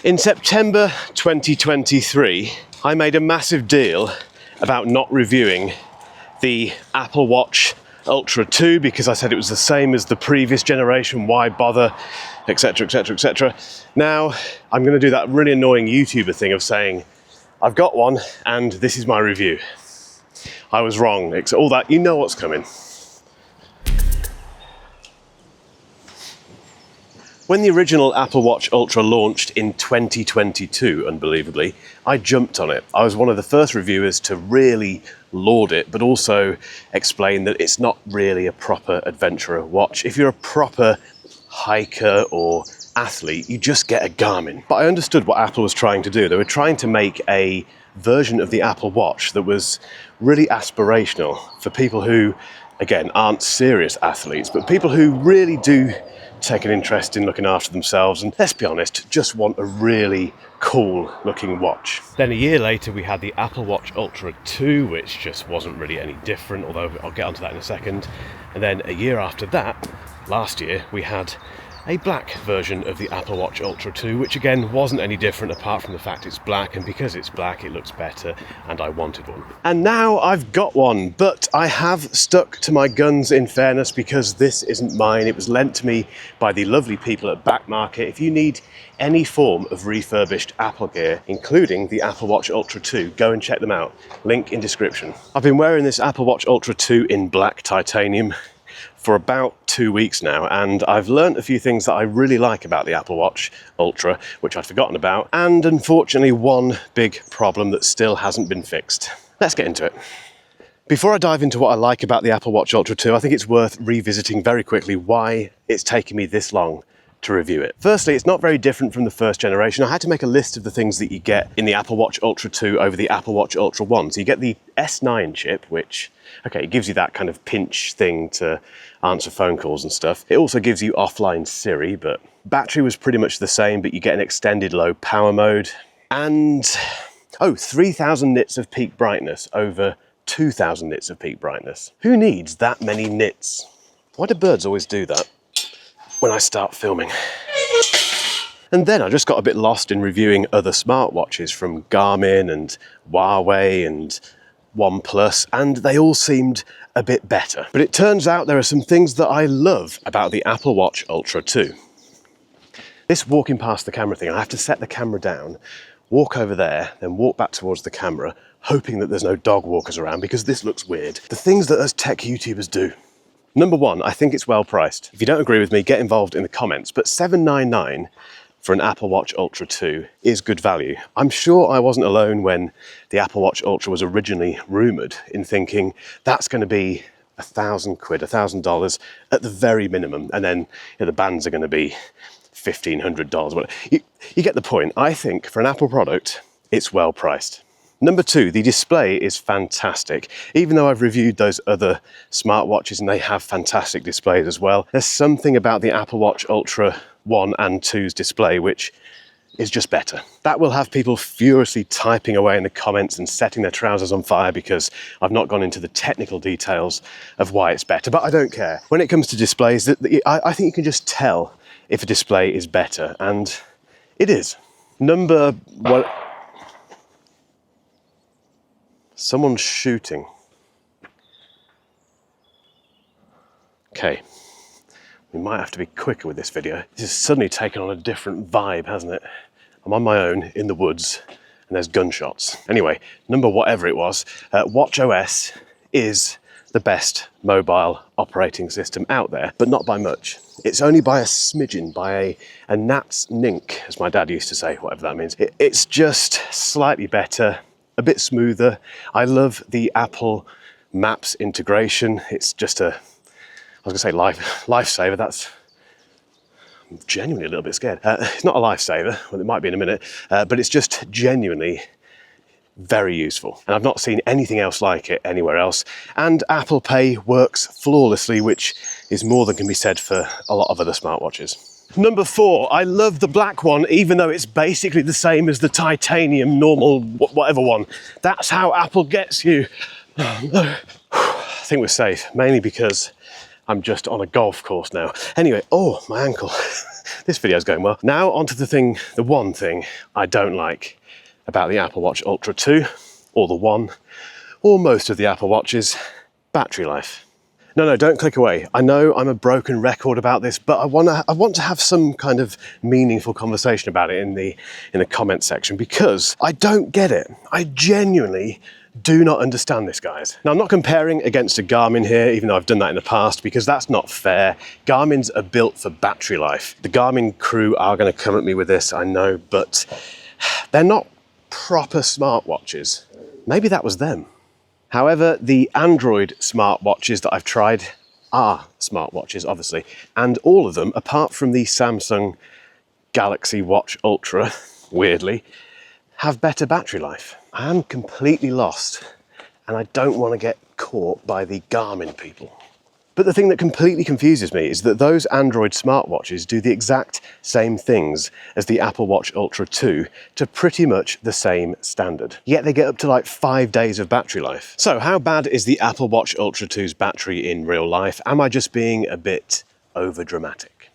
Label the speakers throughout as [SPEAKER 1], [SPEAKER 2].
[SPEAKER 1] In September 2023, I made a massive deal about not reviewing the Apple Watch Ultra 2 because I said it was the same as the previous generation, why bother, etc, etc, etc. Now, I'm going to do that really annoying YouTuber thing of saying, I've got one and this is my review. I was wrong, all that, you know what's coming. When the original Apple Watch Ultra launched in 2022, unbelievably, I jumped on it. I was one of the first reviewers to really laud it, but also explain that it's not really a proper adventurer watch. If you're a proper hiker or athlete, you just get a Garmin. But I understood what Apple was trying to do. They were trying to make a version of the Apple Watch that was really aspirational for people who, again, aren't serious athletes, but people who really do take an interest in looking after themselves and, let's be honest, just want a really cool looking watch. Then a year later we had the Apple Watch Ultra 2, which just wasn't really any different, although I'll get onto that in a second. And then a year after that, last year, we had a black version of the Apple Watch Ultra 2, which again wasn't any different apart from the fact it's black, and because it's black it looks better and I wanted one. And now I've got one, but I have stuck to my guns in fairness because this isn't mine. It was lent to me by the lovely people at Back Market. If you need any form of refurbished Apple gear, including the Apple Watch Ultra 2, go and check them out. Link in description. I've been wearing this Apple Watch Ultra 2 in black titanium for about 2 weeks now, and I've learnt a few things that I really like about the Apple Watch Ultra, which I'd forgotten about, and unfortunately one big problem that still hasn't been fixed. Let's get into it. Before I dive into what I like about the Apple Watch Ultra 2, I think it's worth revisiting very quickly why it's taken me this long to review it. Firstly, it's not very different from the first generation. I had to make a list of the things that you get in the Apple Watch Ultra 2 over the Apple Watch Ultra 1. So you get the S9 chip, which, okay, it gives you that kind of pinch thing to answer phone calls and stuff. It also gives you offline Siri, but battery was pretty much the same, but you get an extended low power mode. And, 3000 nits of peak brightness over 2000 nits of peak brightness. Who needs that many nits? Why do birds always do that when I start filming? And then I just got a bit lost in reviewing other smartwatches from Garmin and Huawei and OnePlus, and they all seemed a bit better. But it turns out there are some things that I love about the Apple Watch Ultra 2. This walking past the camera thing, I have to set the camera down, walk over there, then walk back towards the camera, hoping that there's no dog walkers around because this looks weird. The things that us tech YouTubers do. Number one, I think it's well priced. If you don't agree with me, get involved in the comments, but $799 for an Apple Watch Ultra 2 is good value. I'm sure I wasn't alone when the Apple Watch Ultra was originally rumoured in thinking that's going to be £1,000, $1,000 at the very minimum, and then the bands are going to be $1,500. You get the point. I think for an Apple product, it's well priced. Number two, the display is fantastic. Even though I've reviewed those other smartwatches and they have fantastic displays as well, there's something about the Apple Watch Ultra 1 and 2's display which is just better. That will have people furiously typing away in the comments and setting their trousers on fire because I've not gone into the technical details of why it's better, but I don't care. When it comes to displays, I think you can just tell if a display is better, and it is. Number one... Someone's shooting. Okay, we might have to be quicker with this video. This has suddenly taken on a different vibe, hasn't it? I'm on my own in the woods and there's gunshots. Anyway, number whatever it was, watchOS is the best mobile operating system out there, but not by much. It's only by a smidgen, by a gnat's nink, as my dad used to say, whatever that means. It's just slightly better, a bit smoother. I love the Apple Maps integration. It's just I was gonna say lifesaver. I'm genuinely a little bit scared. It's not a lifesaver, well it might be in a minute, but it's just genuinely very useful. And I've not seen anything else like it anywhere else. And Apple Pay works flawlessly, which is more than can be said for a lot of other smartwatches. Number four, I love the black one, even though it's basically the same as the titanium normal whatever one. That's how Apple gets you. I think we're safe, mainly because I'm just on a golf course now. Anyway, oh, my ankle. This video's going well. Now onto the one thing I don't like about the Apple Watch Ultra 2, or the One, or most of the Apple Watches: battery life. No, don't click away. I know I'm a broken record about this, but I want to have some kind of meaningful conversation about it in the comment section, because I don't get it. I genuinely do not understand this, guys. Now, I'm not comparing against a Garmin here, even though I've done that in the past, because that's not fair. Garmin's are built for battery life. The Garmin crew are going to come at me with this, I know, but they're not proper smartwatches. Maybe that was them. However, the Android smartwatches that I've tried are smartwatches, obviously, and all of them, apart from the Samsung Galaxy Watch Ultra, weirdly, have better battery life. I am completely lost, and I don't want to get caught by the Garmin people. But the thing that completely confuses me is that those Android smartwatches do the exact same things as the Apple Watch Ultra 2 to pretty much the same standard. Yet they get up to like 5 days of battery life. So how bad is the Apple Watch Ultra 2's battery in real life? Am I just being a bit over dramatic?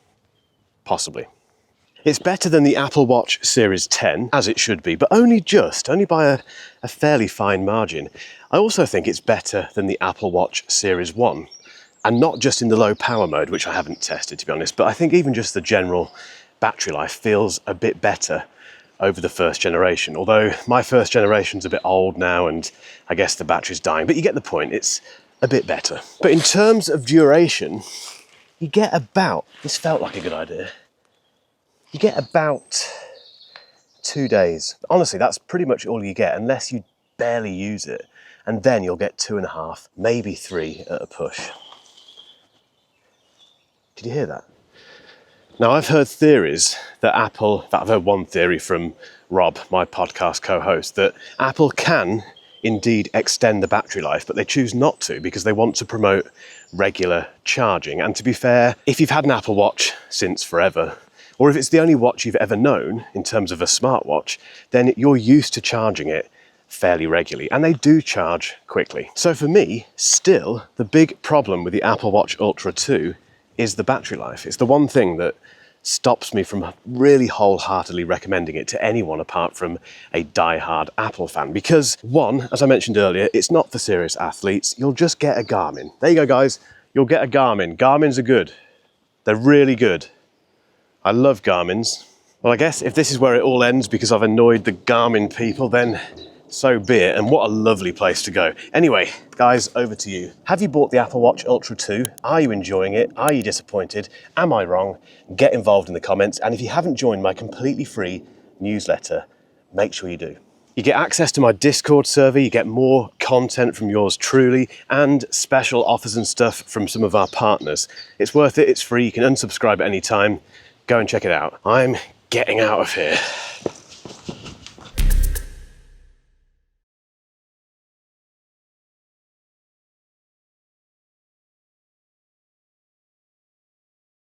[SPEAKER 1] Possibly. It's better than the Apple Watch Series 10, as it should be, but only by a fairly fine margin. I also think it's better than the Apple Watch Series 1. And not just in the low power mode, which I haven't tested, to be honest, but I think even just the general battery life feels a bit better over the first generation. Although my first generation's a bit old now, and I guess the battery's dying, but you get the point, it's a bit better. But in terms of duration, you get about, this felt like a good idea, you get about 2 days. Honestly, that's pretty much all you get, unless you barely use it. And then you'll get 2.5, maybe 3 at a push. Did you hear that? Now, I've heard theories that I've heard one theory from Rob, my podcast co-host, that Apple can indeed extend the battery life, but they choose not to because they want to promote regular charging. And to be fair, if you've had an Apple Watch since forever, or if it's the only watch you've ever known in terms of a smartwatch, then you're used to charging it fairly regularly, and they do charge quickly. So for me, still, the big problem with the Apple Watch Ultra 2 is the battery life. It's the one thing that stops me from really wholeheartedly recommending it to anyone apart from a die-hard Apple fan. Because one, as I mentioned earlier, it's not for serious athletes. You'll just get a Garmin. There you go, guys. You'll get a Garmin. Garmins are good. They're really good. I love Garmins. Well, I guess if this is where it all ends because I've annoyed the Garmin people, then so be it, and what a lovely place to go. Anyway, guys, over to you. Have you bought the Apple Watch Ultra 2? Are you enjoying it? Are you disappointed? Am I wrong? Get involved in the comments, and if you haven't joined my completely free newsletter, make sure you do. You get access to my Discord server, you get more content from yours truly, and special offers and stuff from some of our partners. It's worth it, it's free, you can unsubscribe at any time. Go and check it out. I'm getting out of here.